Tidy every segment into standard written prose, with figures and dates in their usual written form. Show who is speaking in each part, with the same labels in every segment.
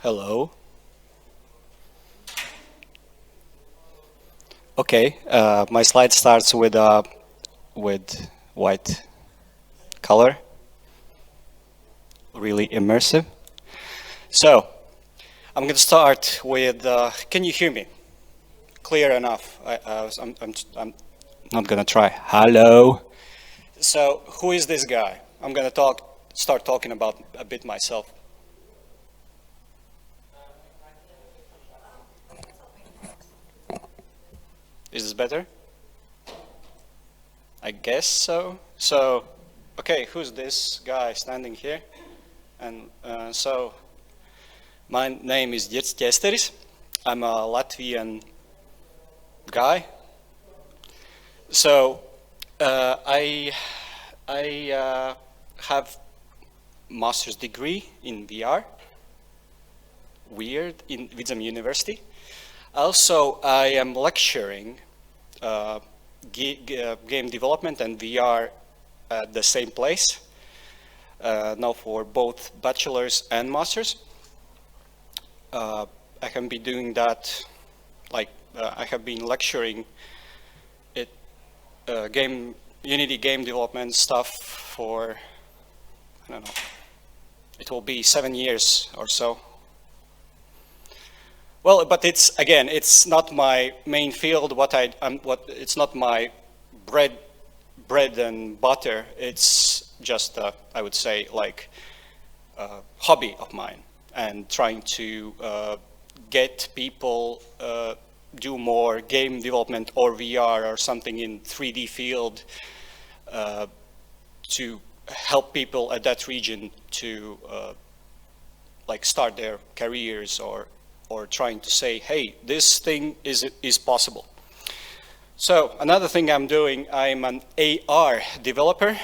Speaker 1: Hello. Okay, my slide starts with white color, really immersive. So I'm going to start with. Can you hear me? Clear enough. I'm not going to try. Hello. So who is this guy? I'm going to start talking about a bit myself. Is this better? I guess so. So, okay, who's this guy standing here? And so, my name is Girts Kesteris. I'm a Latvian guy. So, I have master's degree in VR. Weird, in Vidzeme University. Also, I am lecturing game development and VR at the same place, now for both bachelor's and master's. I have been doing that, I have been lecturing Unity game development stuff for, I don't know, it will be 7 years or so. Well, but it's not my main field. It's not my bread and butter. It's just, I would say, like a hobby of mine, and trying to get people do more game development or VR or something in 3D field to help people at that region to start their careers or trying to say, hey, this thing is possible. So another thing I'm doing, I'm an AR developer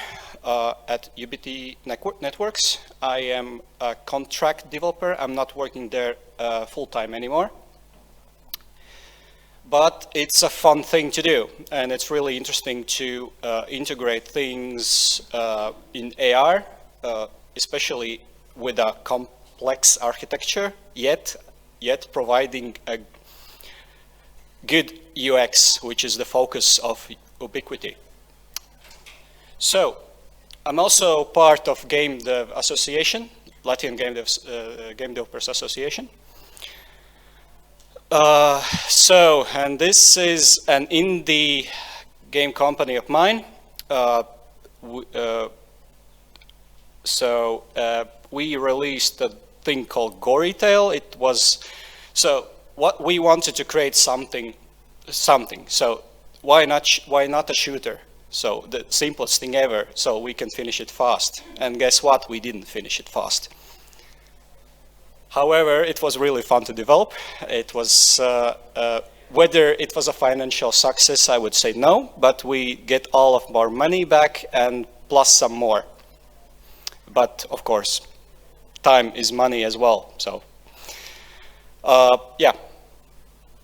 Speaker 1: at UBT Networks. I am a contract developer. I'm not working there full-time anymore. But it's a fun thing to do, and it's really interesting to integrate things in AR, especially with a complex architecture, yet providing a good UX, which is the focus of Ubiquity. So, I'm also part of Game Dev Association, Latvian Game Developers Association. And this is an indie game company of mine. We released a thing called Gory Tale. It was, so what we wanted to create something. So why not a shooter? So the simplest thing ever, so we can finish it fast. And guess what? We didn't finish it fast. However, it was really fun to develop. It was, whether it was a financial success, I would say no, but we get all of our money back and plus some more. But of course, time is money as well. So, yeah,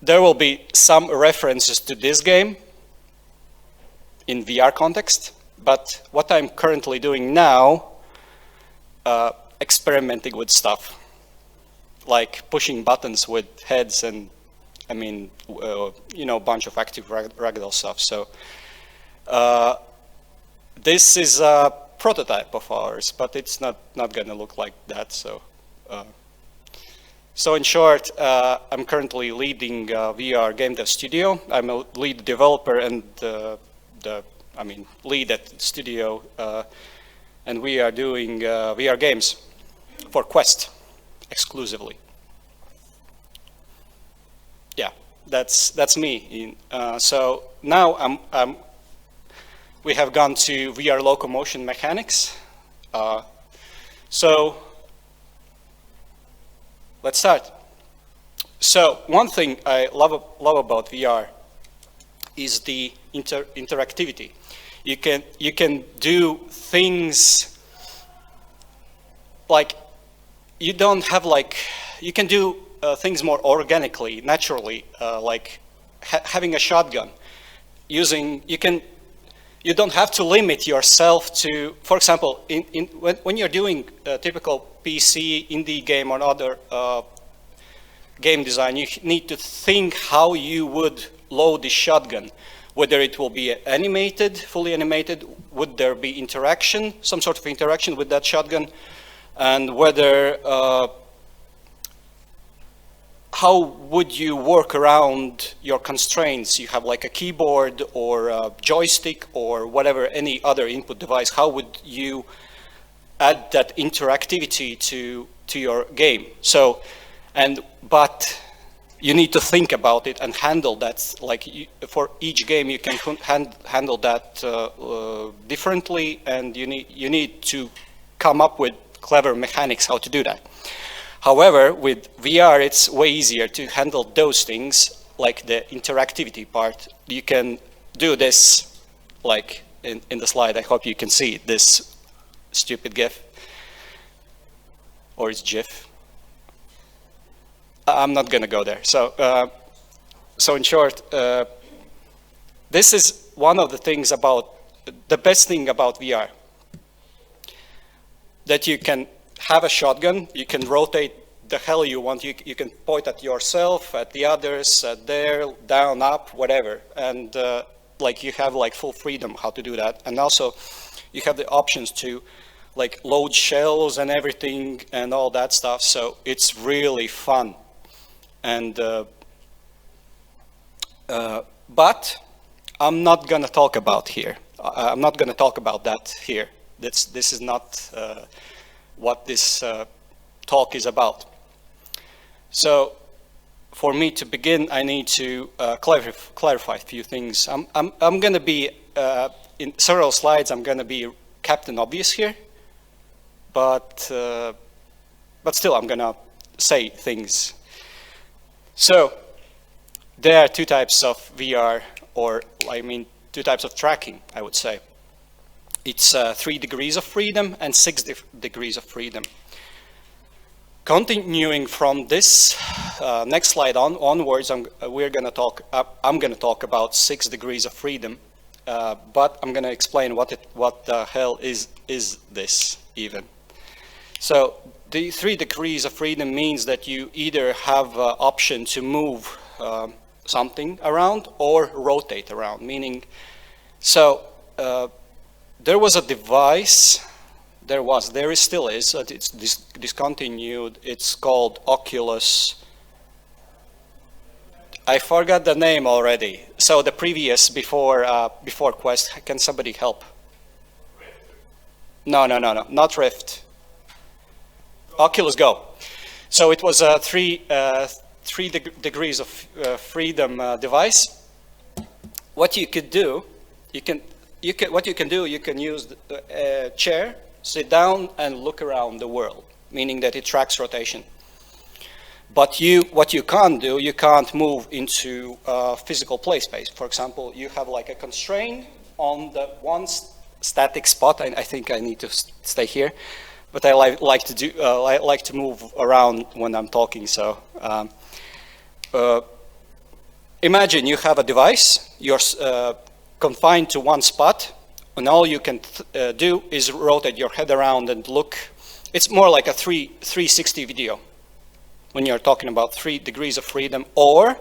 Speaker 1: there will be some references to this game in VR context, but what I'm currently doing now, experimenting with stuff, like pushing buttons with heads and, I mean, a bunch of active ragdoll stuff. So this is a prototype of ours, but it's not going to look like that. So, so in short, I'm currently leading VR Game Dev Studio. I'm a lead developer and lead at the studio, and we are doing VR games for Quest exclusively. Yeah, that's me. So now we have gone to VR locomotion mechanics. So let's start. So one thing I love about VR is the interactivity. You can do things like you don't have you can do things more organically, naturally, like having a shotgun. You don't have to limit yourself to, for example, when you're doing a typical PC indie game or other game design, you need to think how you would load the shotgun, whether it will be animated, fully animated, would there be interaction, some sort of interaction with that shotgun, and whether, how would you work around your constraints? You have like a keyboard or a joystick or whatever, any other input device. How would you add that interactivity to your game? So, but you need to think about it and handle that. Like for each game, you can handle that differently, and you need to come up with clever mechanics how to do that. However, with VR, it's way easier to handle those things, like the interactivity part. You can do this, like in the slide. I hope you can see this stupid GIF, or it's GIF. I'm not going to go there. So, so in short, this is one of the things about, the best thing about VR, that you can have a shotgun, you can rotate the hell you want, you can point at yourself, at the others, at there, down, up, whatever, and like you have like full freedom how to do that. And also you have the options to like load shells and everything and all that stuff, so it's really fun. And but I'm not gonna talk about here. I'm not gonna talk about that here. This is not what this talk is about. So for me to begin, I need to clarify a few things. I'm going to be, in several slides, I'm going to be Captain Obvious here, but still I'm going to say things. So there are two types of VR, or I mean, two types of tracking, I would say. It's 3 degrees of freedom and 6 degrees of freedom. Continuing from this next slide onwards, I'm going to talk about 6 degrees of freedom, but I'm going to explain what the hell is this even. So the 3 degrees of freedom means that you either have an option to move something around or rotate around, meaning, so there was a device. There still is, it's discontinued. It's called Oculus. I forgot the name already. So the previous, before Quest, can somebody help? No, not Rift. Oculus Go. So it was a 3 degrees of freedom device. What you could do, you can use a chair, sit down and look around the world, meaning that it tracks rotation. But what you can't do, you can't move into a physical play space. For example, you have like a constraint on the one static spot. I think I need to stay here, but I like to move around when I'm talking. So imagine you have a device, you're confined to one spot, and all you can do is rotate your head around and look. It's more like a 360 video when you're talking about 3 degrees of freedom. Or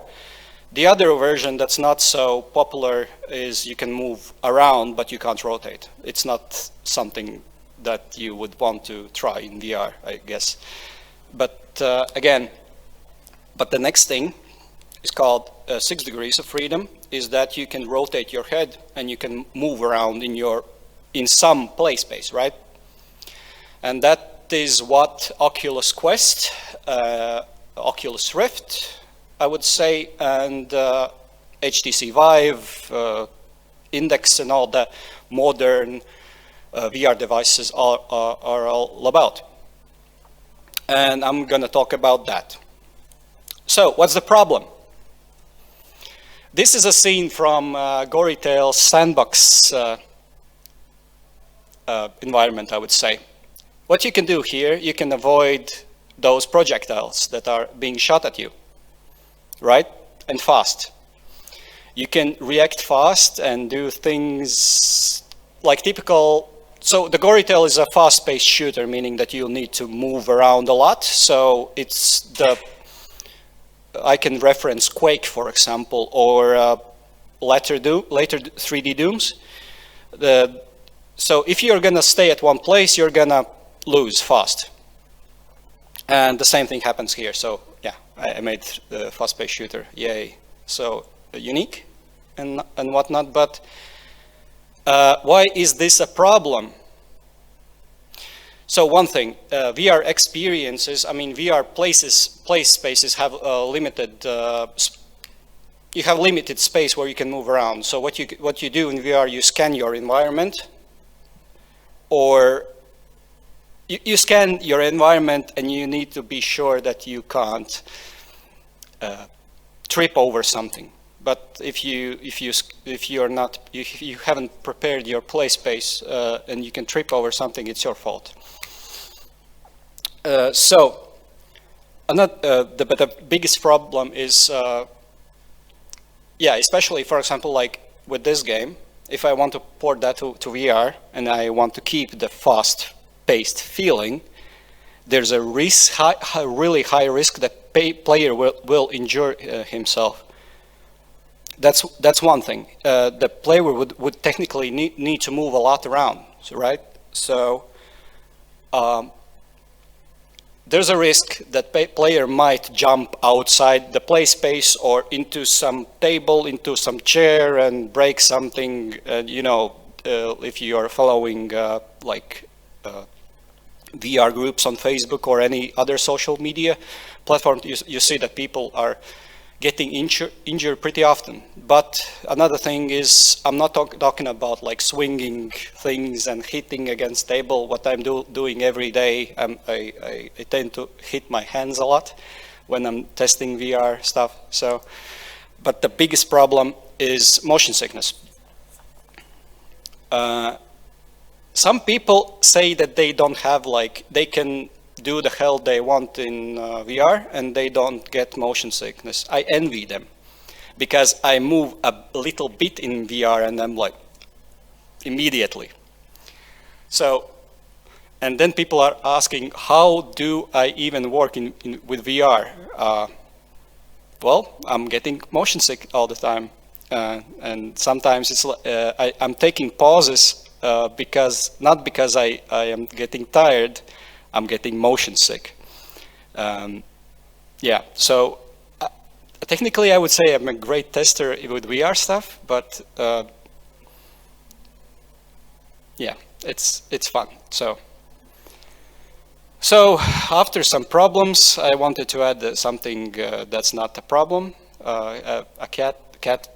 Speaker 1: the other version that's not so popular is you can move around, but you can't rotate. It's not something that you would want to try in VR, I guess. But again, the next thing is called 6 degrees of freedom, is that you can rotate your head and you can move around in some play space, right? And that is what Oculus Quest, Oculus Rift, I would say, and HTC Vive, Index, and all the modern VR devices are all about. And I'm going to talk about that. So what's the problem? This is a scene from Gory Tales sandbox environment, I would say. What you can do here, you can avoid those projectiles that are being shot at you, right? And fast. You can react fast and do things like typical. So the Gory Tale is a fast-paced shooter, meaning that you'll need to move around a lot. So it's I can reference Quake, for example, or later 3D Dooms. So if you're gonna stay at one place, you're gonna lose fast. And the same thing happens here. So yeah, I made the fast-paced shooter, yay. So unique and whatnot, but why is this a problem? So one thing, VR experiences, I mean, VR place spaces have limited, you have limited space where you can move around. So what you do in VR, you scan your environment, or you scan your environment and you need to be sure that you can't trip over something. But if you haven't prepared your play space and you can trip over something, it's your fault. But the biggest problem is, yeah, especially for example, like with this game, if I want to port that to VR and I want to keep the fast-paced feeling, there's a risk, really high risk that player will injure himself. That's one thing. The player would technically need to move a lot around, right? So there's a risk that player might jump outside the play space or into some table, into some chair, and break something. You know, if you are following like VR groups on Facebook or any other social media platform, you see that people are getting injured pretty often. But another thing is, I'm not talking about like swinging things and hitting against table. What I'm doing every day, I tend to hit my hands a lot when I'm testing VR stuff. So, but the biggest problem is motion sickness. Some people say that they don't have, like, they can do the hell they want in VR and they don't get motion sickness. I envy them because I move a little bit in VR and I'm like immediately. So, and then people are asking, how do I even work with VR? Well, I'm getting motion sick all the time, and sometimes it's I'm taking pauses not because I am getting tired. I'm getting motion sick. Yeah, so technically I would say I'm a great tester with VR stuff, but yeah, it's fun. So after some problems, I wanted to add something that's not a problem. A cat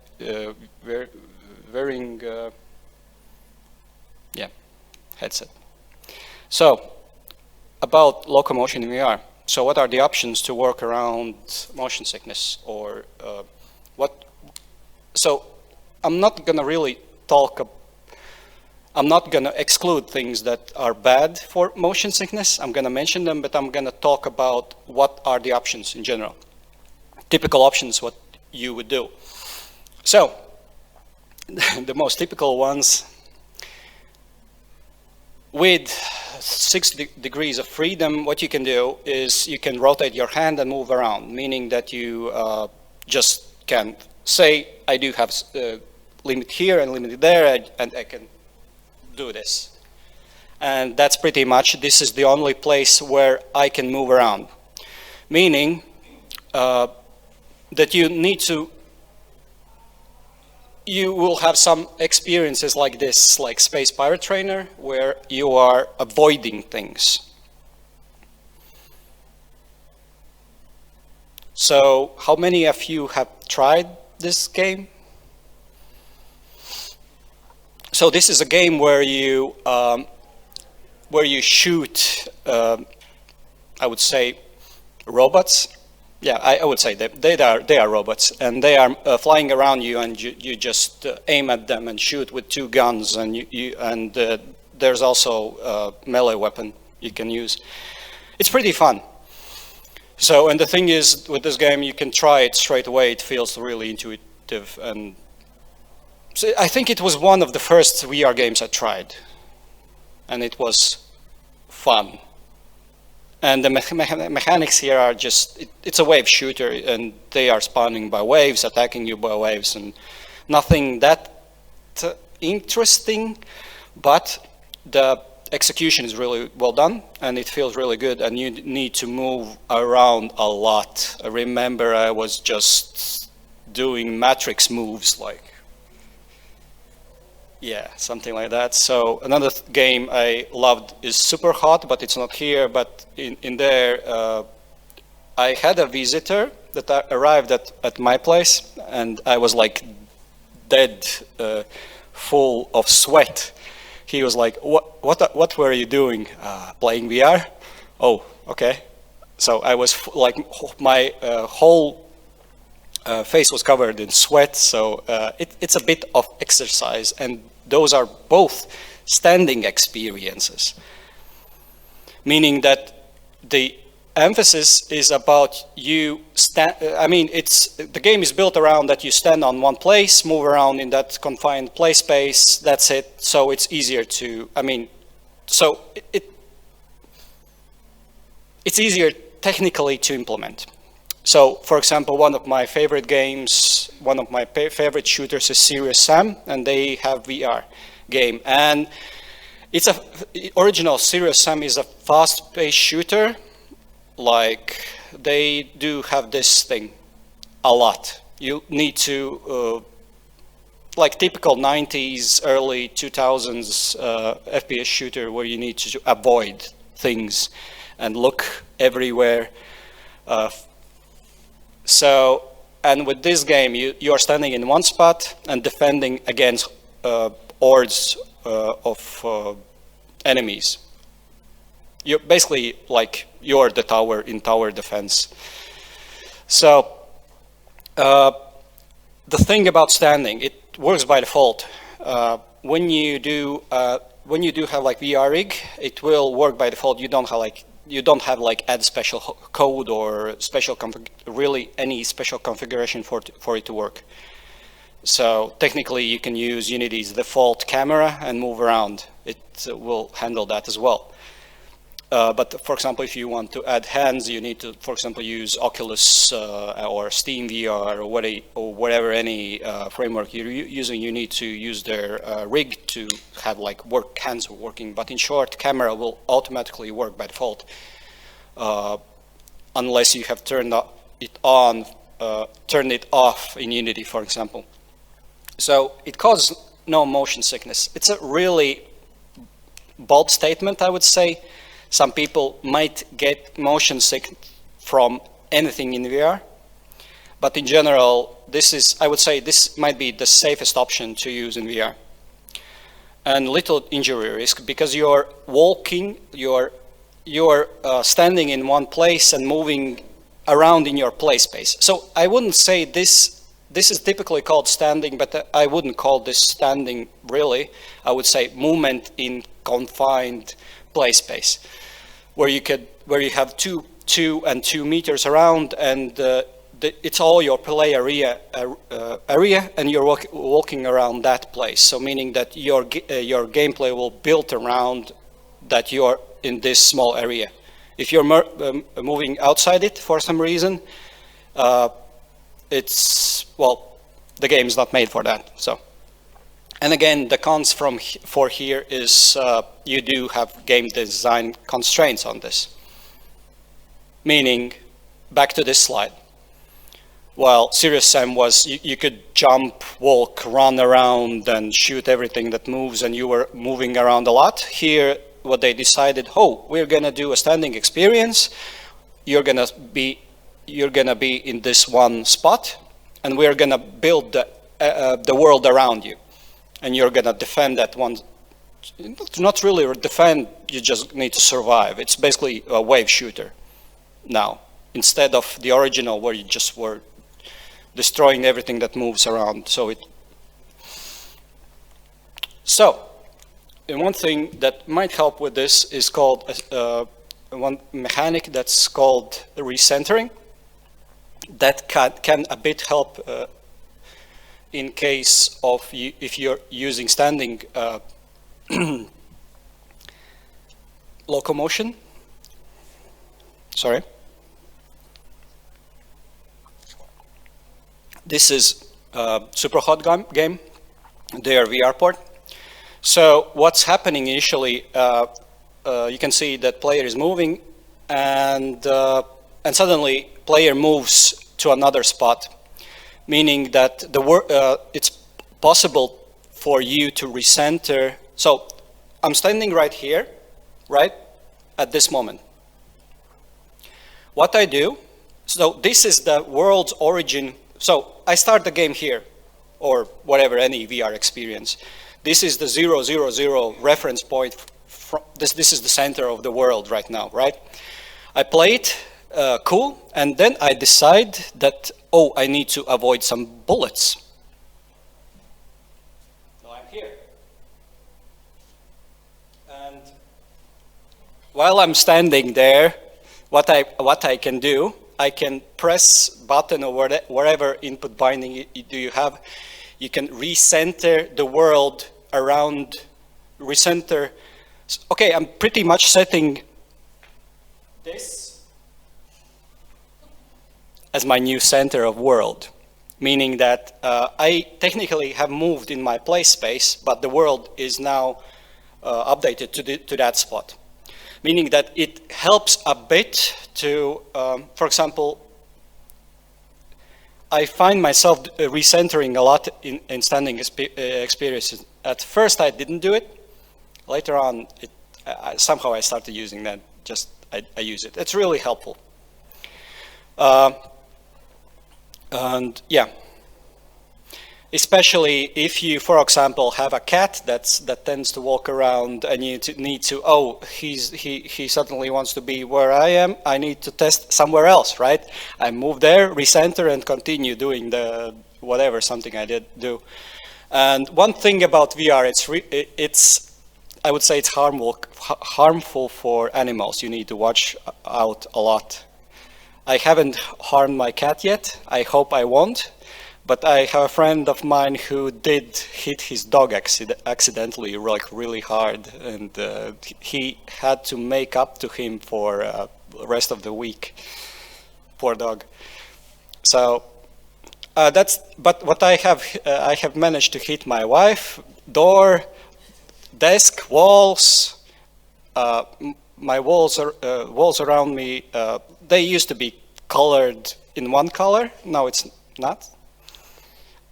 Speaker 1: wearing yeah, headset. So about locomotion in VR. So what are the options to work around motion sickness, or what? So I'm not gonna really I'm not gonna exclude things that are bad for motion sickness. I'm gonna mention them, but I'm gonna talk about what are the options in general. Typical options, what you would do. So the most typical ones, with 6 degrees of freedom, what you can do is you can rotate your hand and move around, meaning that you just can say, I do have limit here and limit there, and I can do this. And that's pretty much, this is the only place where I can move around. Meaning that you will have some experiences like this, like Space Pirate Trainer, where you are avoiding things. So how many of you have tried this game? So this is a game where you shoot, I would say, robots. Yeah, I would say that they are robots, and they are flying around you, and you just aim at them and shoot with 2 guns, and there's also a melee weapon you can use. It's pretty fun. So, and the thing is, with this game, you can try it straight away. It feels really intuitive, and so I think it was one of the first VR games I tried, and it was fun. And the mechanics here are just, it's a wave shooter, and they are spawning by waves, attacking you by waves, and nothing that interesting, but the execution is really well done, and it feels really good, and you need to move around a lot. I remember I was just doing matrix moves, like, yeah, something like that. So another game I loved is Super Hot, but it's not here, but in there, I had a visitor that arrived at my place, and I was like dead, full of sweat. He was like, what were you doing? Playing VR? Oh, okay. So I was like, my whole face was covered in sweat, so it's a bit of exercise, and those are both standing experiences, meaning that the emphasis is about you the game is built around that you stand on one place, move around in that confined play space, that's it. So it's easier to, so it's easier technically to implement. So, for example, one of my favorite games, one of my favorite shooters is Serious Sam, and they have VR game. And it's original Serious Sam is a fast-paced shooter. Like, they do have this thing a lot. You need to, like typical 90s, early 2000s FPS shooter, where you need to avoid things and look everywhere. So, and with this game, you are standing in one spot and defending against hordes of enemies. You're basically like, you're the tower in tower defense. So, the thing about standing, it works by default. When you do have like NYAARGH, it will work by default. You don't have like add special code or really any special configuration for it to work. So technically you can use Unity's default camera and move around. It will handle that as well. But for example, if you want to add hands, you need to, for example, use Oculus or Steam VR or whatever any framework you're using. You need to use their rig to have like hands working. But in short, camera will automatically work by default, unless you have turned it on, turned it off in Unity, for example. So it causes no motion sickness. It's a really bold statement, I would say. Some people might get motion sick from anything in VR, but in general, I would say this might be the safest option to use in VR. And little injury risk, because you're walking, you're standing in one place and moving around in your play space. So I wouldn't say this is typically called standing, but I wouldn't call this standing really. I would say movement in confined play space, where you have two and 2 meters around, and it's all your play area, and you're walking around that place. So meaning that your gameplay will build around that you're in this small area. If you're moving outside it for some reason, the game is not made for that. So. And again, the cons for here is you do have game design constraints on this. Meaning, back to this slide. While Serious Sam was, you could jump, walk, run around, and shoot everything that moves, and you were moving around a lot. Here, what they decided, we're gonna do a standing experience. You're gonna be in this one spot, and we're gonna build the world around you. And you're gonna defend that one. Not really defend, you just need to survive. It's basically a wave shooter now, instead of the original where you just were destroying everything that moves around. So and one thing that might help with this is called one mechanic that's called recentering. That can a bit help in case of if you're using standing locomotion. sorry. This is a super hot game, their VR port. So what's happening initially, you can see that player is moving, and suddenly player moves to another spot, meaning that it's possible for you to recenter. So I'm standing right here, right, at this moment. What I do, so this is the world's origin. So I start the game here, or whatever, any VR experience. This is the 000 reference point. This is the center of the world right now, right? I play it, cool, and then I decide that, oh, I need to avoid some bullets. So I'm here. And while I'm standing there, what I can do, I can press button or wherever input binding do you have. You can recenter the world around, recenter. Okay, I'm pretty much setting this as my new center of world, meaning that I technically have moved in my play space, but the world is now updated to that spot. Meaning that it helps a bit to, for example, I find myself recentering a lot in standing experiences. At first I didn't do it. Later on, somehow I started using that. I use it. It's really helpful. And yeah. Especially if you, for example, have a cat that tends to walk around, and you need to, oh, he suddenly wants to be where I am. I need to test somewhere else, right? I move there, recenter, and continue doing the whatever, something I did do. And one thing about VR, I would say it's harmful for animals. You need to watch out a lot. I haven't harmed my cat yet. I hope I won't. But I have a friend of mine who did hit his dog accidentally, like really hard, and he had to make up to him for the rest of the week. Poor dog. So but what I have managed to hit my wife, door, desk, walls. My walls around me, they used to be colored in one color. Now it's not.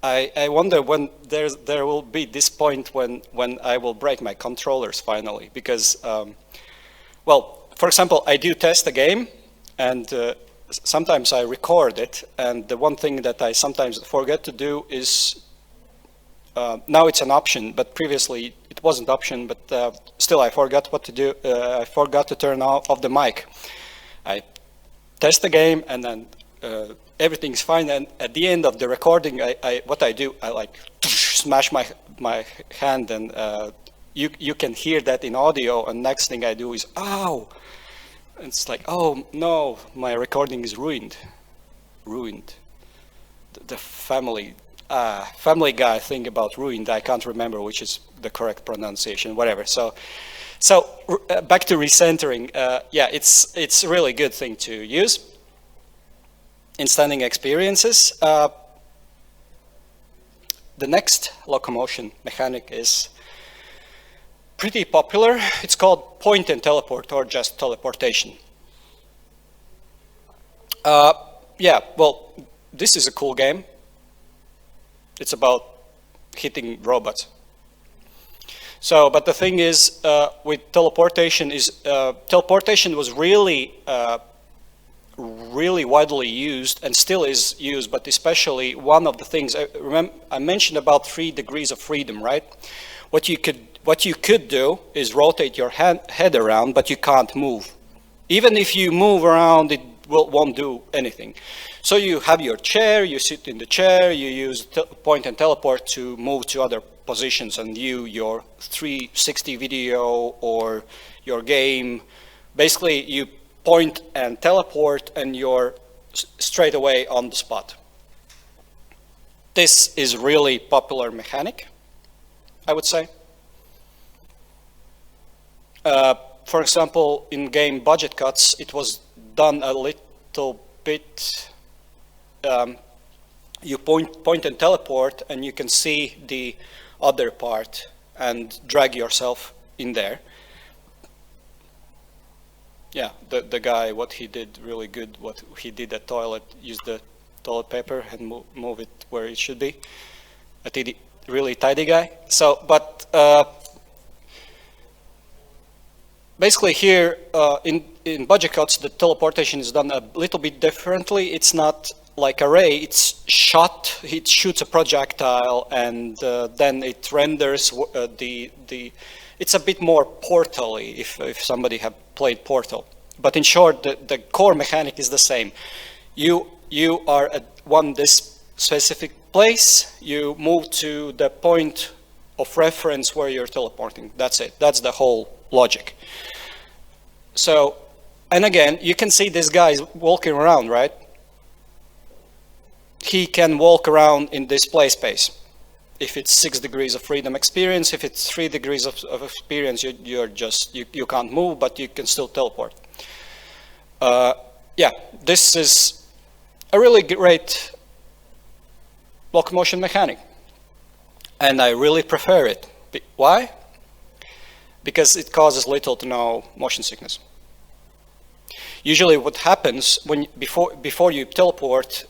Speaker 1: I wonder when there will be this point when I will break my controllers finally, because well, for example, I do test the game, and sometimes I record it, and the one thing that I sometimes forget to do is now it's an option, but previously it wasn't option, but still I forgot what to do. I forgot to turn off the mic. I test the game, and then everything's fine, and at the end of the recording, what I do, I like smash my hand, and you can hear that in audio, and next thing I do is, ow! And it's like, oh no, my recording is ruined. The Family Guy thing about ruined, I can't remember which is the correct pronunciation, whatever. So back to recentering, yeah, it's a really good thing to use in standing experiences. The next locomotion mechanic is pretty popular. It's called point and teleport, or just teleportation. Yeah, well, this is a cool game. It's about hitting robots. So, but the thing is, with teleportation was really widely used and still is used, but especially one of the things, I mentioned about 3 degrees of freedom, right? What you could do is rotate your head around, but you can't move. Even if you move around, it won't do anything. So you have your chair, you sit in the chair, you use point and teleport to move to other positions and view your 360 video or your game. Basically, you point and teleport, and you're straight away on the spot. This is really popular mechanic, I would say. For example, in game Budget Cuts, it was done a little bit. You point and teleport, and you can see the other part and drag yourself in there. Yeah, the guy, what he did really good, what he did at toilet, use the toilet paper and move it where it should be. A really tidy guy. So, but basically here in budget cuts, the teleportation is done a little bit differently. It's not like array, it's shot, it shoots a projectile, and then it renders it's a bit more Portal-y if somebody have played Portal. But in short, the core mechanic is the same. You are at this specific place, you move to the point of reference where you're teleporting. That's it. That's the whole logic. So, and again, you can see this guy is walking around, right? He can walk around in this play space. If it's 6 degrees of freedom experience, if it's 3 degrees of experience, you can't move, but you can still teleport. Yeah, this is a really great locomotion mechanic, and I really prefer it. Why? Because it causes little to no motion sickness. Usually what happens when before you teleport,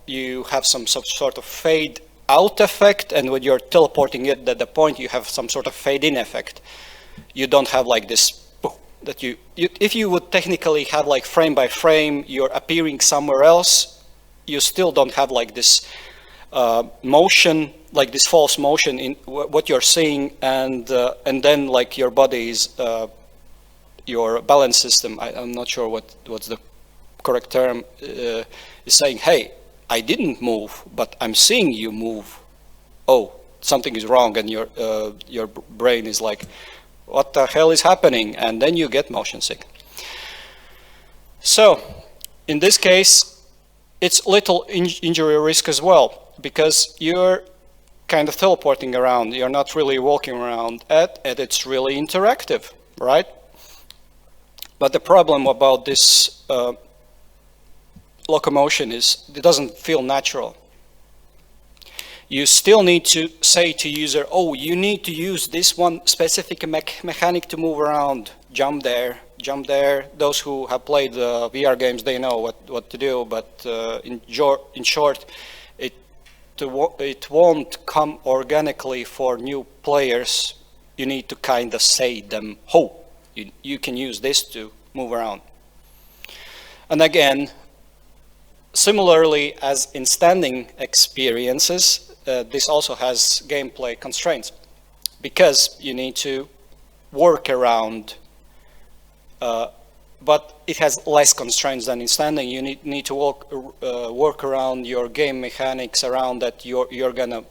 Speaker 1: you have some sort of fade out effect, and when you're teleporting it at the point, you have some sort of fade in effect. You don't have like this that if you would technically have like frame by frame, you're appearing somewhere else, you still don't have like this motion, like this false motion in what you're seeing, and then like your body is your balance system, I'm not sure what's the correct term, is saying, hey, I didn't move, but I'm seeing you move. Oh, something is wrong, and your brain is like, what the hell is happening? And then you get motion sick. So, in this case, it's little injury risk as well, because you're kind of teleporting around. You're not really walking around, and it's really interactive, right? But the problem about this locomotion is it doesn't feel natural. You still need to say to user, oh, you need to use this one specific mechanic to move around, jump there, jump there. Those who have played VR games, they know what to do, but in short, it won't come organically for new players. You need to kind of say them, oh, you can use this to move around. And again, similarly as in standing experiences, this also has gameplay constraints, because you need to work around, but it has less constraints than in standing. You need to work around your game mechanics around that you're gonna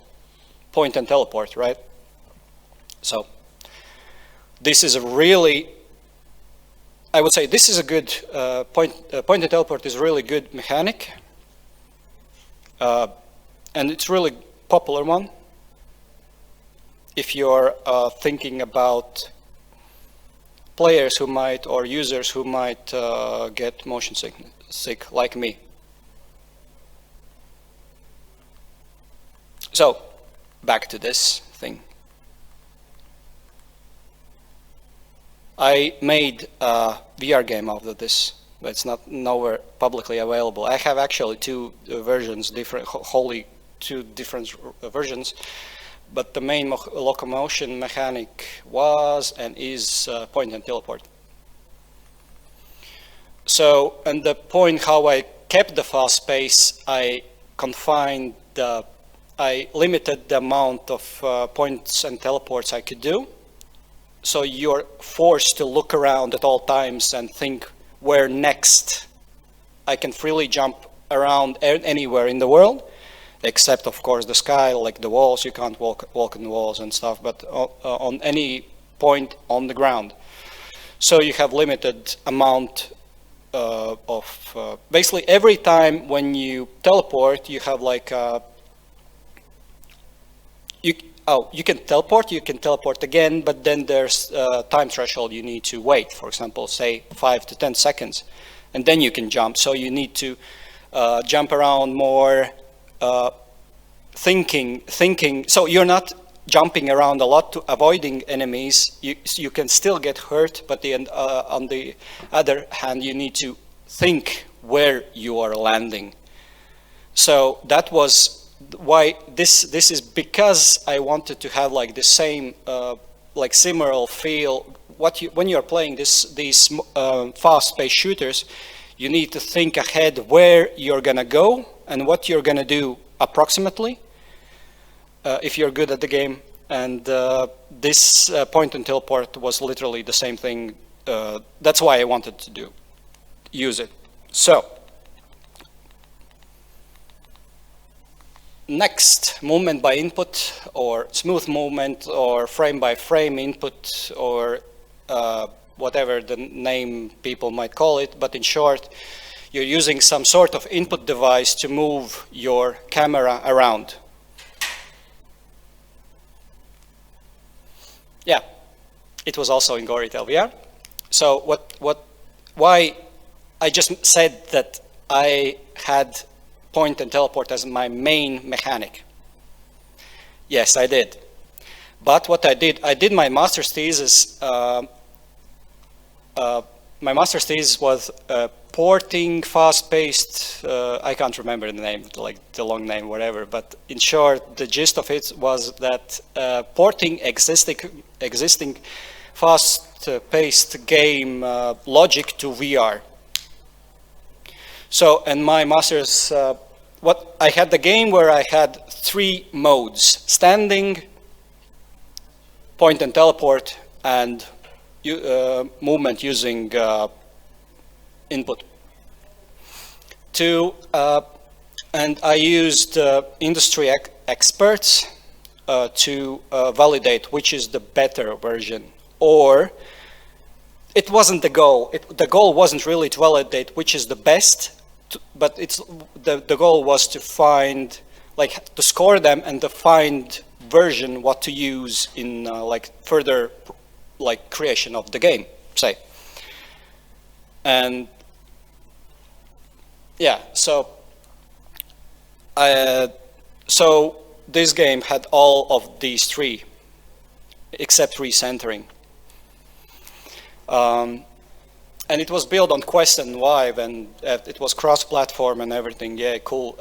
Speaker 1: point and teleport, right? So this is a really, I would say this is a good point and teleport is a really good mechanic, and it's really popular one if you're thinking about players who might, or users who might get motion sick like me. So back to this thing. I made a VR game out of this, but it's not nowhere publicly available. I have actually two versions, wholly two different versions, but the main locomotion mechanic was and is point and teleport. So, and the point how I kept the fast pace, I limited the amount of points and teleports I could do. So you're forced to look around at all times and think where next. I can freely jump around anywhere in the world, except of course the sky, like the walls. You can't walk on the walls and stuff, but on any point on the ground. So you have limited amount of basically every time when you teleport, you have like you can teleport again, but then there's a time threshold you need to wait. For example, say 5 to 10 seconds. and then you can jump. So you need to jump around more, thinking. So you're not jumping around a lot to avoiding enemies. You can still get hurt, but on the other hand, you need to think where you are landing. So that was why this is because I wanted to have like the same like similar feel. When you're playing these fast-paced shooters, you need to think ahead where you're gonna go and what you're gonna do approximately if you're good at the game. And this point and teleport was literally the same thing. That's why I wanted to use it. So next, movement by input, or smooth movement, or frame by frame input, or whatever the name people might call it. But in short, you're using some sort of input device to move your camera around. Yeah, it was also in Gorytel VR. So why I just said that I had point and teleport as my main mechanic. Yes, I did. But what I did my master's thesis. My master's thesis was porting fast-paced. I can't remember the name, like the long name, whatever. But in short, the gist of it was that porting existing fast-paced game logic to VR. So, and my master's, I had the game where I had 3 modes: standing, point and teleport, and movement using input. And I used industry experts to validate which is the better version. Or it wasn't the goal. The goal wasn't really to validate which is the best, but the goal was to find, like, to score them and to find version what to use in like further like creation of the game, say. And yeah, so this game had all of these 3 except recentering. And it was built on Quest and Vive, and it was cross-platform and everything. Yeah, cool.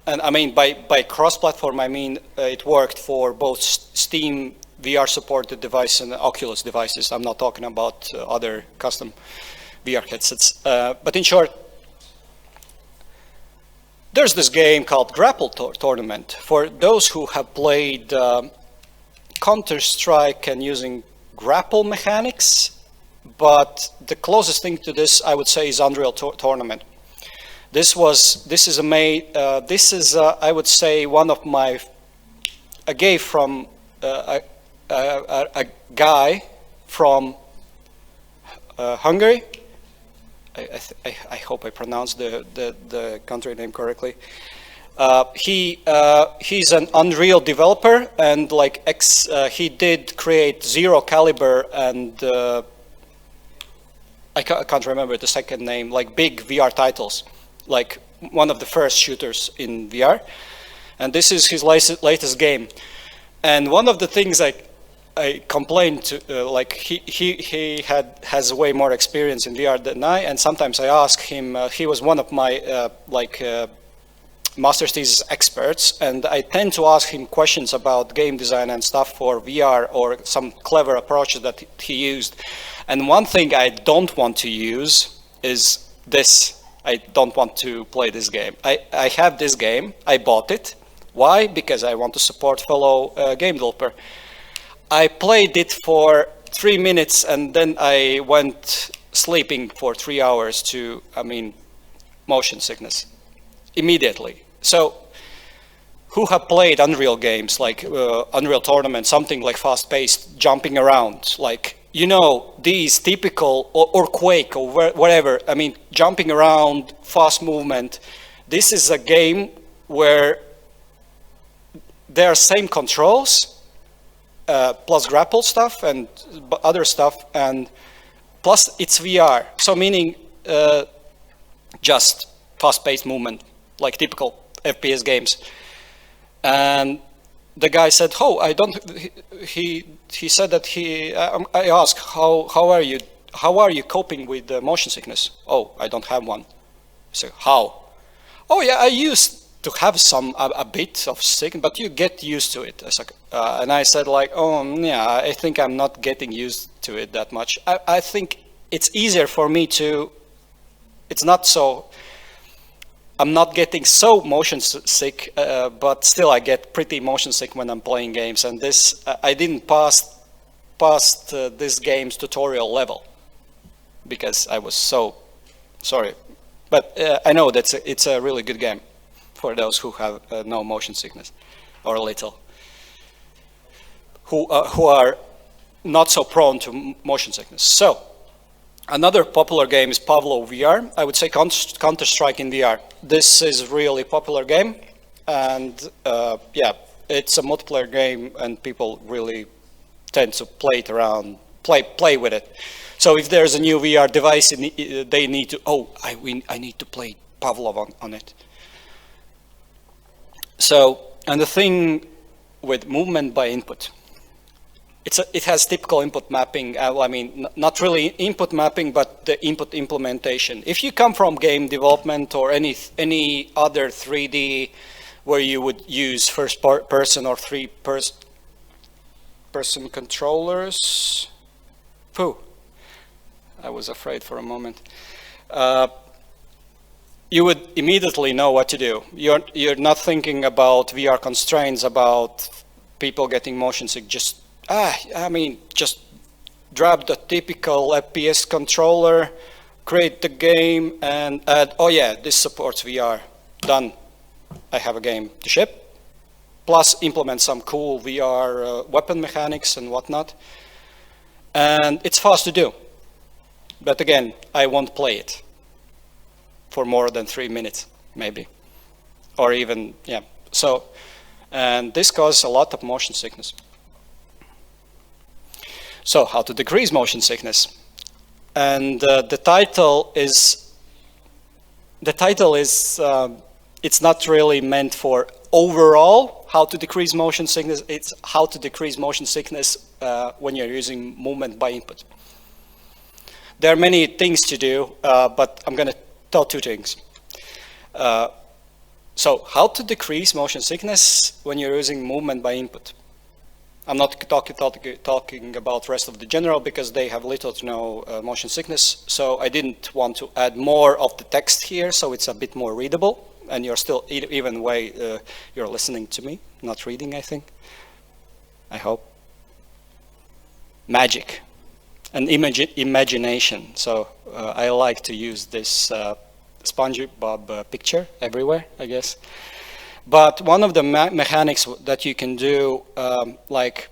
Speaker 1: And I mean, by cross-platform, I mean it worked for both Steam VR-supported devices and Oculus devices. I'm not talking about other custom VR headsets. But in short, there's this game called Grapple Tournament. For those who have played Counter-Strike and using grapple mechanics, but the closest thing to this, I would say, is Unreal Tournament. This is I would say, one of my, a guy from Hungary. I hope I pronounced the country name correctly. He's an Unreal developer, and like he did create Zero Caliber and I can't remember the second name, like big VR titles, like one of the first shooters in VR. And this is his latest game. And one of the things I complained to, like he has way more experience in VR than I, and sometimes I ask him, he was one of my master's thesis experts, and I tend to ask him questions about game design and stuff for VR or some clever approaches that he used. And one thing I don't want to use is this. I don't want to play this game. I have this game, I bought it. Why? Because I want to support fellow game developer. I played it for 3 minutes and then I went sleeping for 3 hours to, motion sickness, immediately. So, who have played Unreal games, like Unreal Tournament, something like fast-paced, jumping around, like, you know, these typical, or Quake, or whatever, jumping around, fast movement. This is a game where there are same controls, plus grapple stuff and other stuff, and plus it's VR. So meaning just fast-paced movement, like typical FPS games. And the guy said, "Oh, I don't." He said that I asked, "How are you coping with motion sickness?" "Oh, I don't have one." So how? "Oh yeah, I used to have a bit of sick, but you get used to it." And I said like, "Oh yeah, I think I'm not getting used to it that much. I think it's easier for me to. It's not so. I'm not getting so motion sick, but still I get pretty motion sick when I'm playing games. And this I didn't pass this game's tutorial level because I was so sorry. But I know that it's a really good game for those who have no motion sickness or little, who are not so prone to motion sickness. So another popular game is Pavlov VR. I would say Counter-Strike in VR. This is a really popular game, and yeah, it's a multiplayer game, and people really tend to play it around, play with it. So if there's a new VR device, they need to. Oh, I need to play Pavlov on it. So, and the thing with movement by input. It has typical input mapping. I mean, not really input mapping, but the input implementation. If you come from game development or any other 3D where you would use first person or person controllers, phew, I was afraid for a moment. You would immediately know what to do. You're not thinking about VR constraints, about people getting motion sick. I mean, just grab the typical FPS controller, create the game, and add, oh yeah, this supports VR. Done. I have a game to ship. Plus implement some cool VR weapon mechanics and whatnot. And it's fast to do. But again, I won't play it for more than 3 minutes, maybe. Or even, yeah. So, and this causes a lot of motion sickness. So, how to decrease motion sickness? And the title is, it's not really meant for overall how to decrease motion sickness. It's how to decrease motion sickness when you're using movement by input. There are many things to do, but I'm going to tell 2 things. So, how to decrease motion sickness when you're using movement by input. I'm not talking about rest of the general because they have little to no motion sickness. So I didn't want to add more of the text here, so it's a bit more readable. And you're still even way you're listening to me, not reading. I think. I hope. Magic, and imagination. So I like to use this SpongeBob picture everywhere, I guess. But one of the mechanics that you can do, like,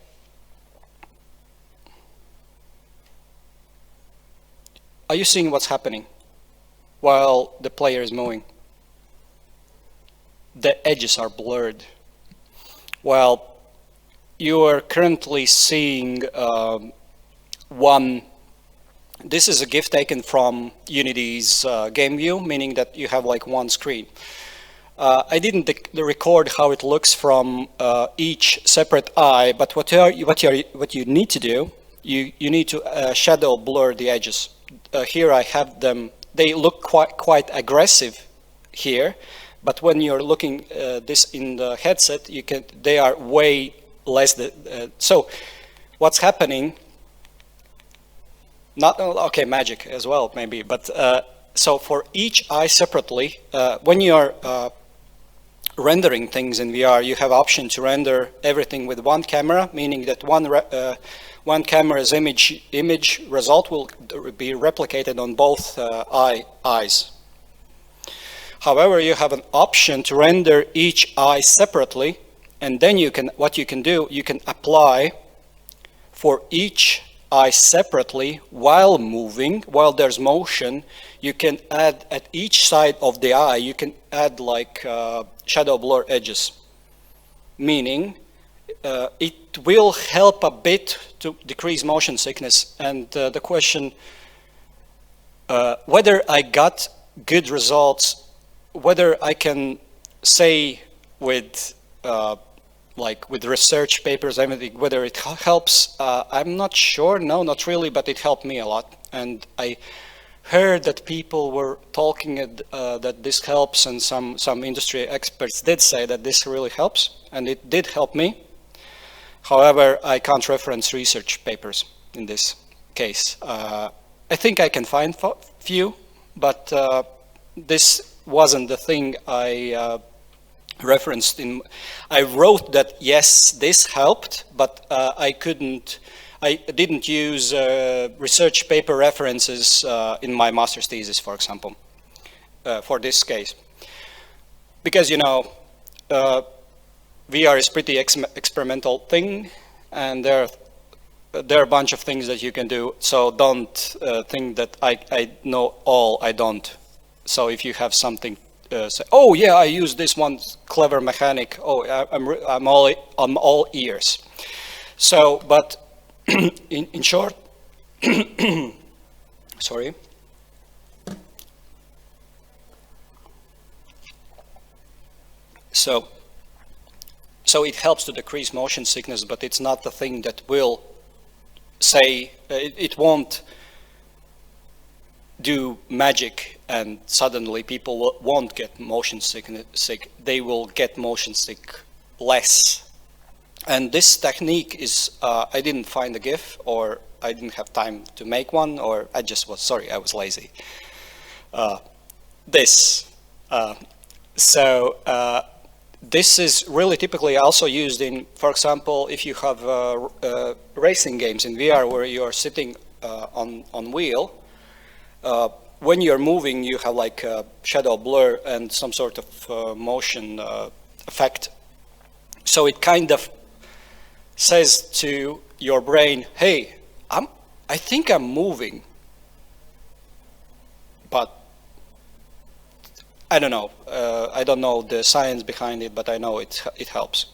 Speaker 1: are you seeing what's happening while the player is moving? The edges are blurred. While you are currently seeing this is a GIF taken from Unity's game view, meaning that you have like one screen. I didn't record how it looks from each separate eye, but what you need to do, you need to shadow blur the edges. Here I have them. They look quite aggressive here, but when you're looking this in the headset, they are way less. So what's happening? Okay, magic as well maybe, but so for each eye separately, when you're rendering things in VR, you have option to render everything with one camera, meaning that one camera's image result will be replicated on both eyes. However, you have an option to render each eye separately, and then what you can do, you can apply for each eye separately while moving, while there's motion. You can add at each side of the eye, you can add like shadow blur edges, meaning it will help a bit to decrease motion sickness. And the question whether I got good results. Whether I can say with with research papers, everything, whether it helps, I'm not sure. No, not really, but it helped me a lot. And I heard that people were talking that this helps, and some industry experts did say that this really helps, and it did help me. However, I can't reference research papers in this case. I think I can find few, but this wasn't the thing I referenced in. I wrote that yes, this helped, but I didn't use research paper references in my master's thesis, for example, for this case, because VR is pretty experimental thing, and there are a bunch of things that you can do. So don't think that I know all. I don't. So if you have something, say, oh yeah, I use this one clever mechanic. Oh, I'm all ears. So, but in short, sorry. So it helps to decrease motion sickness, but it's not the thing that will say, it won't do magic and suddenly people won't get motion sick. They will get motion sick less. And this technique is, I didn't find a GIF, or I didn't have time to make one, or I just was, sorry, I was lazy. This is really typically also used in, for example, if you have racing games in VR where you are sitting on wheel. When you're moving, you have like a shadow blur and some sort of motion effect. So it kind of says to your brain, hey, I think I'm moving, but I don't know. I don't know the science behind it, but I know it helps.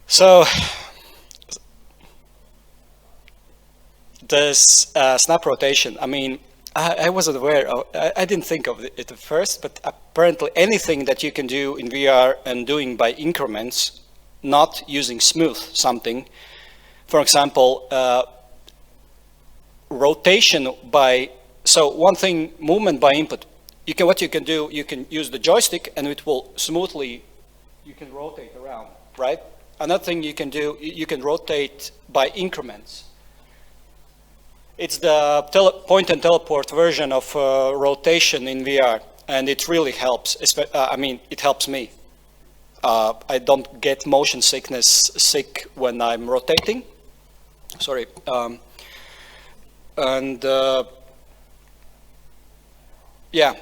Speaker 1: So this snap rotation, I mean, I wasn't aware of, I didn't think of it at first, but apparently anything that you can do in VR and doing by increments, not using smooth something, for example, rotation by, so one thing, movement by input. What you can do, you can use the joystick and it will smoothly, you can rotate around, right? Another thing you can do, you can rotate by increments. It's the point and teleport version of rotation in VR, and it really helps. I mean, it helps me. I don't get motion sick when I'm rotating. Sorry. Yeah.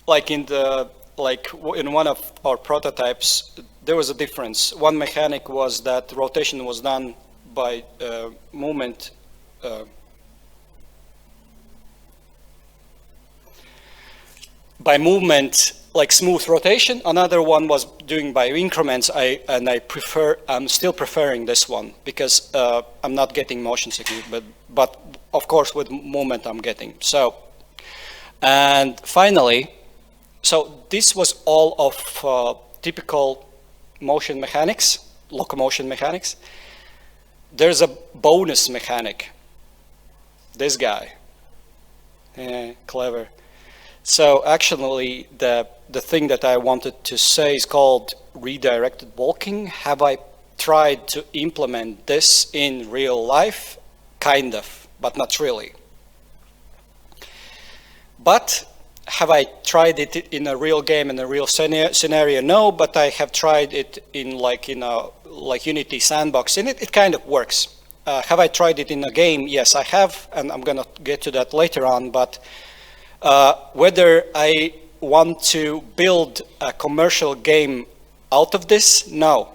Speaker 1: Like in one of our prototypes, there was a difference. One mechanic was that rotation was done by movement. By movement, like smooth rotation. Another one was doing by increments. I'm still preferring this one because I'm not getting motion sickness, but of course with movement I'm getting. So, and finally. So this was all of typical motion mechanics, locomotion mechanics. There's a bonus mechanic. This guy, clever. So actually, the thing that I wanted to say is called redirected walking. Have I tried to implement this in real life? Kind of, but not really. But have I tried it in a real game, in a real scenario? No, but I have tried it in like Unity sandbox, and it kind of works. Have I tried it in a game? Yes, I have, and I'm gonna get to that later on. But whether I want to build a commercial game out of this, no.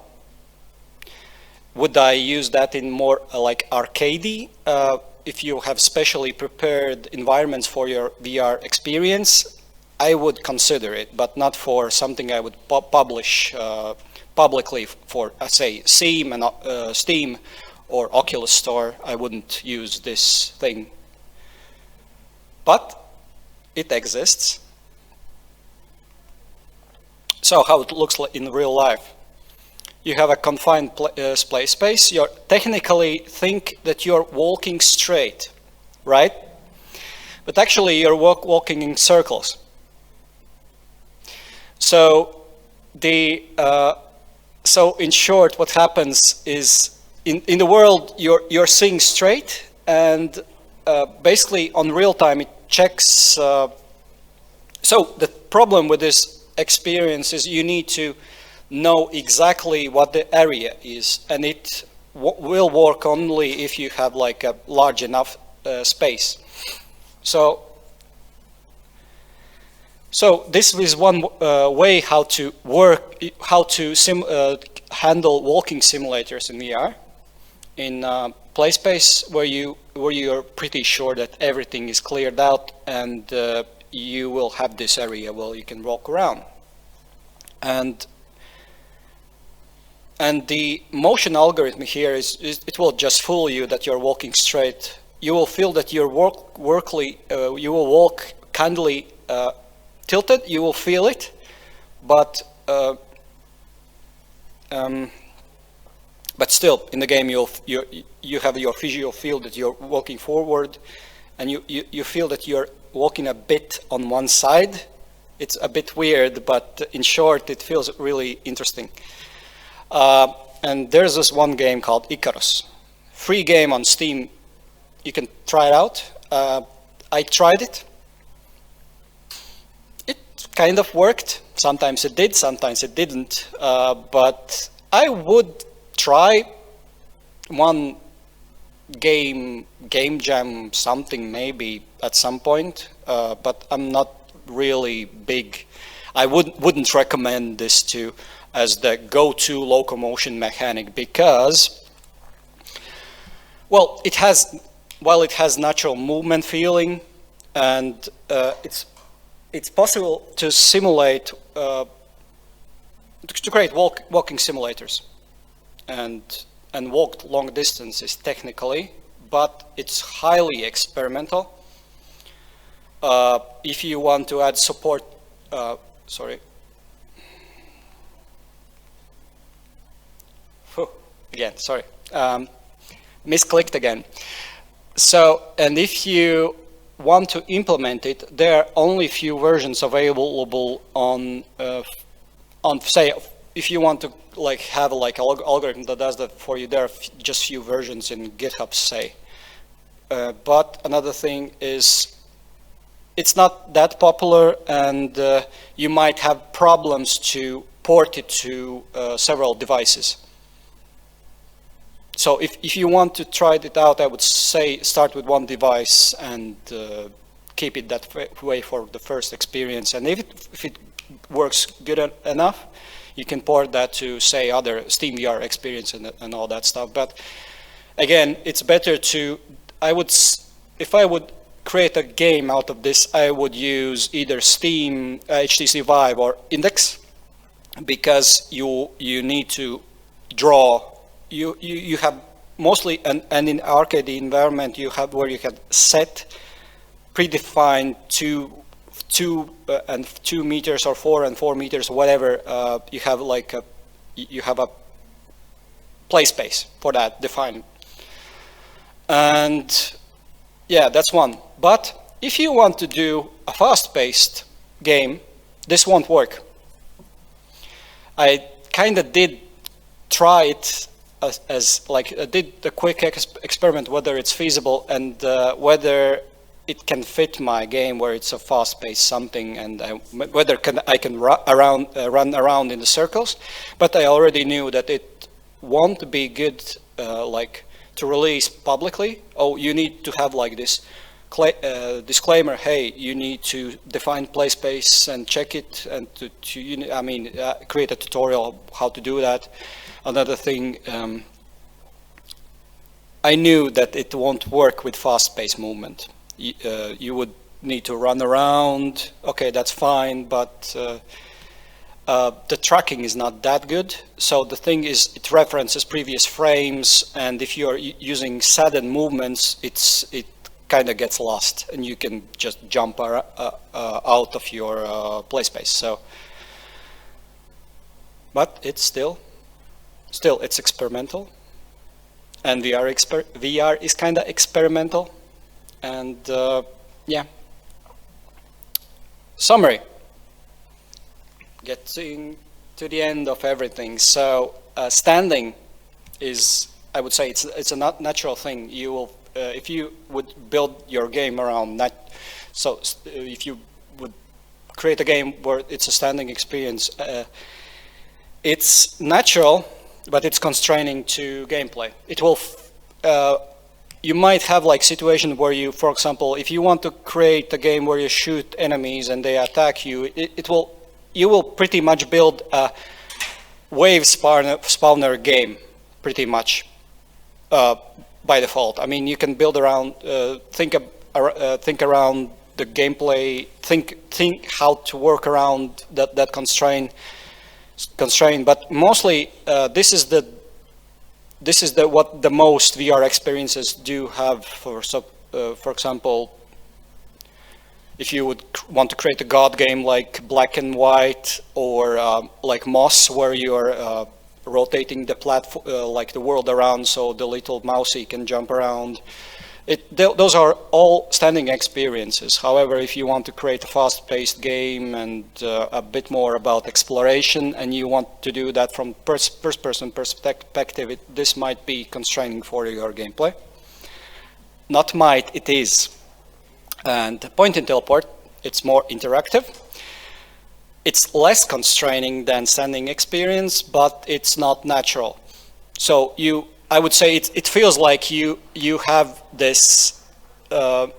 Speaker 1: Would I use that in more like arcadey? If you have specially prepared environments for your VR experience, I would consider it, but not for something I would publish publicly for, say, Steam or Oculus Store. I wouldn't use this thing. but it exists. So how it looks like in real life. You have a confined play space. You technically think that you're walking straight, right? But actually you're walking in circles. So so in short, what happens is in the world you're seeing straight, and basically on real time it checks. So the problem with this experience is you need to know exactly what the area is, and it will work only if you have like a large enough space. So this is one way how to handle walking simulators in VR, in play space where you're pretty sure that everything is cleared out, and you will have this area where you can walk around. And the motion algorithm here is it will just fool you that you're walking straight. You will feel that you're you will walk kindly tilted. You will feel it, but still in the game you have your visual field that you're walking forward, and you feel that you're walking a bit on one side. It's a bit weird, but in short, it feels really interesting. And there's this one game called Icarus, free game on Steam. You can try it out. I tried it. It kind of worked. Sometimes it did, sometimes it didn't. But I would try one game jam something maybe at some point. But I'm not really big. I wouldn't recommend this as the go-to Locomotion mechanic, because, well, while it has natural movement feeling, and it's possible to simulate, to create walking simulators and walk long distances technically, but it's highly experimental. If you want to add support, again, sorry, misclicked again. So, and if you want to implement it, there are only few versions available on say, if you want to like have like an algorithm that does that for you, there are just few versions in GitHub, say. But another thing is, it's not that popular, and you might have problems to port it to several devices. So if you want to try it out, I would say start with one device and keep it that way for the first experience. And if it works good enough, you can port that to, say, other Steam VR experience and all that stuff. But again, it's better to, if I would create a game out of this, I would use either Steam, HTC Vive, or Index, because you need to draw. You have mostly, and in arcade environment, you have where you can set predefined 2 meters or 4 and 4 meters, whatever. You have like you have a play space for that defined, and yeah, that's one. But if you want to do a fast-paced game, this won't work. I kind of did try it as like I did the quick experiment whether it's feasible and whether it can fit my game where it's a fast-paced something, and whether I can run around in the circles. But I already knew that it won't be good like to release publicly. Oh, you need to have like this disclaimer. Hey, you need to define play space and check it, and create a tutorial how to do that. Another thing, I knew that it won't work with fast-paced movement. You would need to run around. Okay, that's fine, but the tracking is not that good. So the thing is, it references previous frames, and if you're using sudden movements, it kind of gets lost, and you can just jump out of your play space. So, but it's still it's experimental, and VR is kind of experimental, and yeah. Summary. Getting to the end of everything. So standing is, I would say, it's a natural thing. You will, if you would build your game around that. So if you would create a game where it's a standing experience, it's natural, but it's constraining to gameplay. It will. You might have like situation where you, for example, if you want to create a game where you shoot enemies and they attack you, you will pretty much build a wave spawner game, pretty much by default. I mean, you can build around, think around the gameplay, think how to work around that constraint. But mostly, this is what the most VR experiences do have. For example, if you would want to create a god game like Black and White, or like Moss, where you're rotating the platform, like the world around, so the little mousey can jump around. Those are all standing experiences. However, if you want to create a fast-paced game and a bit more about exploration, and you want to do that from first-person perspective, this might be constraining for your gameplay. Not might, it is. And point and teleport, it's more interactive. It's less constraining than standing experience, but it's not natural. So I would say it feels like you have this, for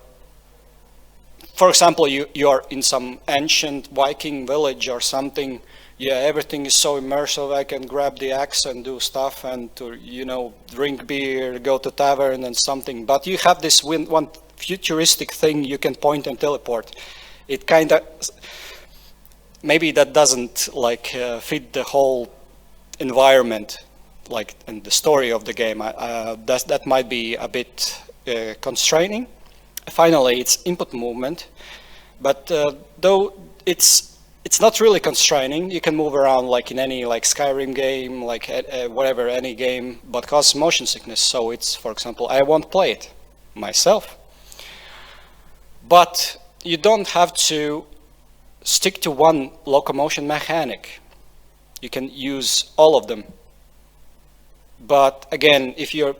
Speaker 1: example, you are in some ancient Viking village or something. Yeah, everything is so immersive. I can grab the axe and do stuff, and to, drink beer, go to tavern and something. But you have this one futuristic thing you can point and teleport. It kind of, maybe that doesn't like fit the whole environment, like, and the story of the game. That might be a bit constraining. Finally, it's input movement, but though it's not really constraining. You can move around like in any like Skyrim game, like whatever, any game, but causes motion sickness. So it's, for example, I won't play it myself. But you don't have to stick to one locomotion mechanic. You can use all of them. But again, if you're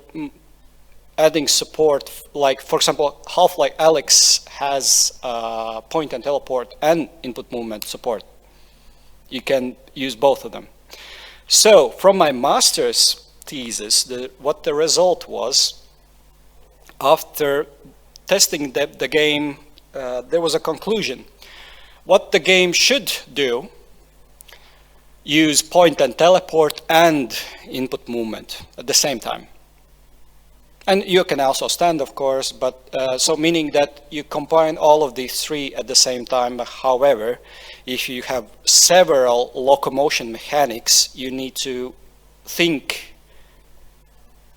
Speaker 1: adding support, like for example, Half-Life Alyx has point and teleport and input movement support. You can use both of them. So from my master's thesis, what the result was, after testing the game, there was a conclusion. What the game should do, use point and teleport and input movement at the same time. And you can also stand, of course, but so meaning that you combine all of these three at the same time. However, if you have several locomotion mechanics, you need to think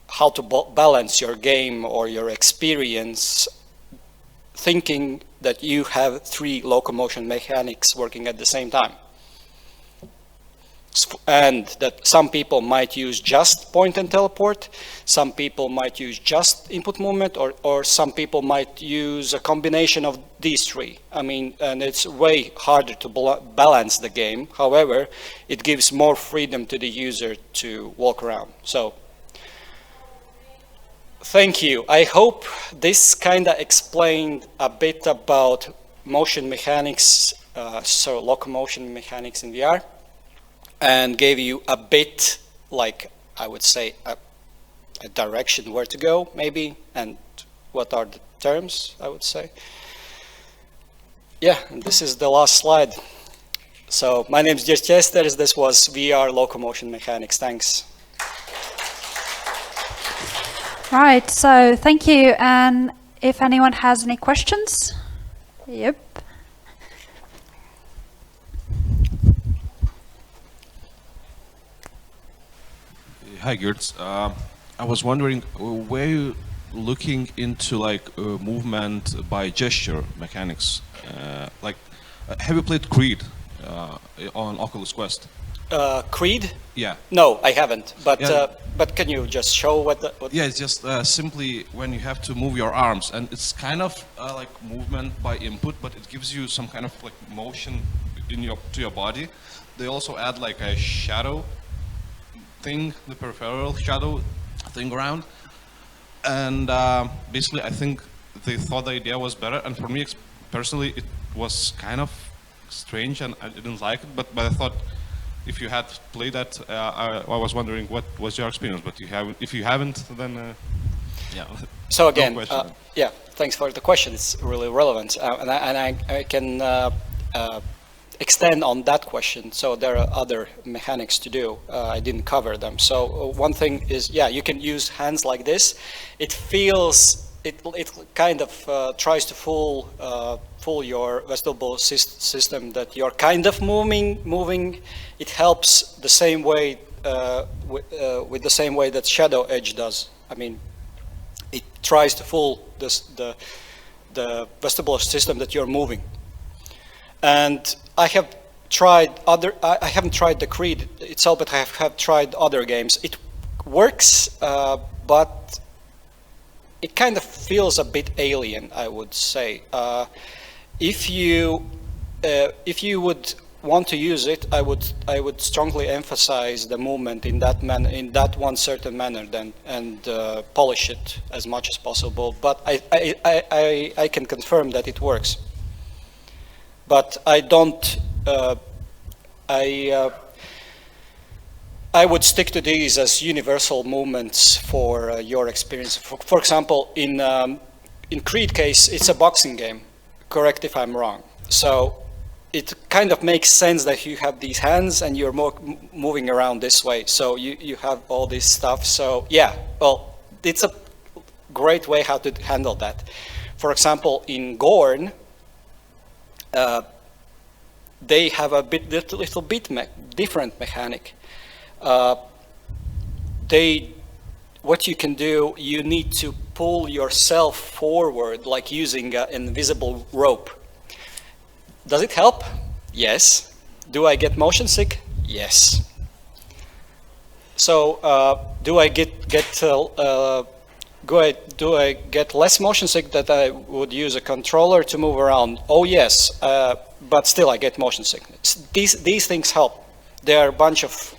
Speaker 1: how to balance your game or your experience, thinking that you have three locomotion mechanics working at the same time. And that some people might use just point and teleport, some people might use just input movement, or some people might use a combination of these three. I mean, and it's way harder to balance the game. However, it gives more freedom to the user to walk around. So, thank you. I hope this kind of explained a bit about motion mechanics, so locomotion mechanics in VR. And gave you a bit, like, I would say, a direction where to go, maybe, and what are the terms, I would say. Yeah, and this is the last slide. So, my name is Girts Kesteris. This was VR Locomotion Mechanics. Thanks.
Speaker 2: Right, so thank you. And if anyone has any questions? Yep.
Speaker 3: Hi, Girts. I was wondering where looking into like movement by gesture mechanics. Have you played Creed on Oculus Quest?
Speaker 1: Creed?
Speaker 3: Yeah.
Speaker 1: No, I haven't. But
Speaker 3: Yeah.
Speaker 1: but can you just show what?
Speaker 3: Yeah, it's just simply when you have to move your arms, and it's kind of like movement by input, but it gives you some kind of like motion to your body. They also add like a shadow thing, the peripheral shadow thing around, and basically I think they thought the idea was better, and for me personally it was kind of strange and I didn't like it, but I thought if you had played that, I was wondering what was your experience, but if you haven't, then yeah.
Speaker 1: So again,
Speaker 3: No question.
Speaker 1: yeah, thanks for the question. It's really relevant, and I can extend on that question. So there are other mechanics to do. I didn't cover them. So one thing is, yeah, you can use hands like this. It feels, it kind of tries to fool your vestibular system that you're kind of moving. It helps the same way with the same way that Shadow Edge does. I mean, it tries to fool the vestibular system that you're moving. And I have tried I haven't tried the Creed itself, but I have tried other games. It works, but it kind of feels a bit alien, I would say. If you would want to use it, I would strongly emphasize the movement in that one certain manner, and polish it as much as possible. But I can confirm that it works. But I don't. I would stick to these as universal movements for your experience. For example, in Creed case, it's a boxing game. Correct if I'm wrong. So it kind of makes sense that you have these hands and you're moving around this way. So you have all this stuff. So yeah, well, it's a great way how to handle that. For example, in Gorn, they have a little bit different mechanic. What you can do, you need to pull yourself forward like using an invisible rope. Does it help? Yes. Do I get motion sick? Yes. So do I get less motion sick that I would use a controller to move around? Oh yes, but still I get motion sickness. These things help. There are a bunch of.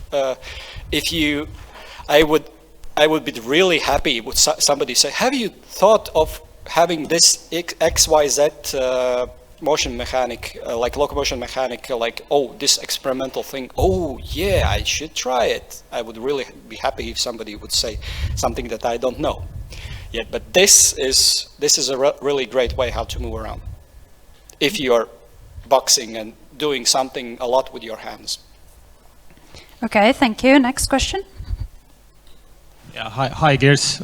Speaker 1: I would be really happy with somebody say, have you thought of having this XYZ motion mechanic, like locomotion mechanic, like, oh, this experimental thing, oh yeah, I should try it. I would really be happy if somebody would say something that I don't know yet. But this is a really great way how to move around if you're boxing and doing something a lot with your hands.
Speaker 2: Okay, thank you. Next question.
Speaker 4: Yeah, hi Girts.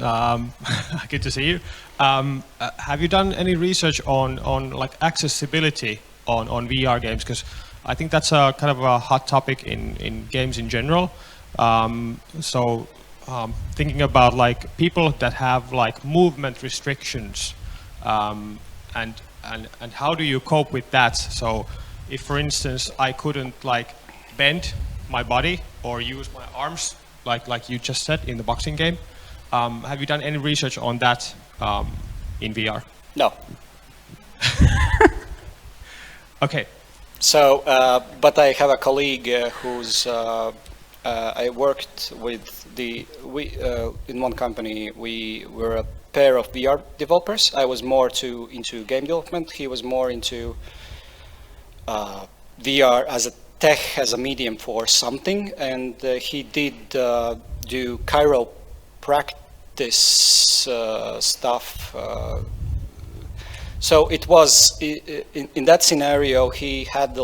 Speaker 4: Good to see you. Have you done any research on like accessibility on VR games? Because I think that's a kind of a hot topic in games in general. Thinking about like people that have like movement restrictions, and how do you cope with that? So if, for instance, I couldn't like bend my body or use my arms like you just said in the boxing game, have you done any research on that in VR?
Speaker 1: No.
Speaker 4: Okay.
Speaker 1: So, but I have a colleague who's I worked with in one company. We were a pair of VR developers. I was more into game development. He was more into VR as a tech, as a medium for something, and he did do chiropractice stuff. So it was in that scenario he had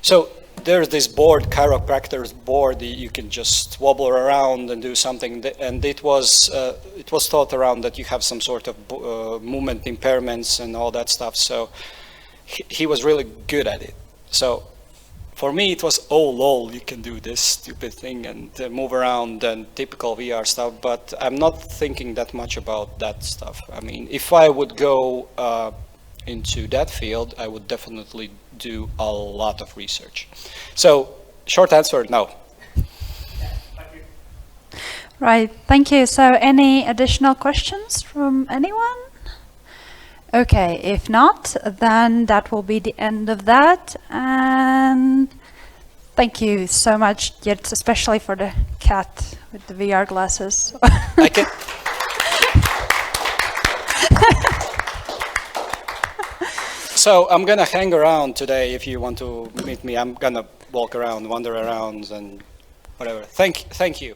Speaker 1: so there's this board, chiropractor's board. You can just wobble around and do something, and it was thought around that you have some sort of movement impairments and all that stuff. So he was really good at it. So for me it was, oh lol, you can do this stupid thing and move around and typical VR stuff, but I'm not thinking that much about that stuff. I mean, if I would go into that field, I would definitely do a lot of research. So, short answer, no.
Speaker 2: Right, thank you. So any additional questions from anyone? Okay, if not, then that will be the end of that. And thank you so much, Girts, especially for the cat with the VR glasses.
Speaker 1: I can. So I'm gonna hang around today. If you want to meet me, I'm gonna walk around, wander around, and whatever. Thank you.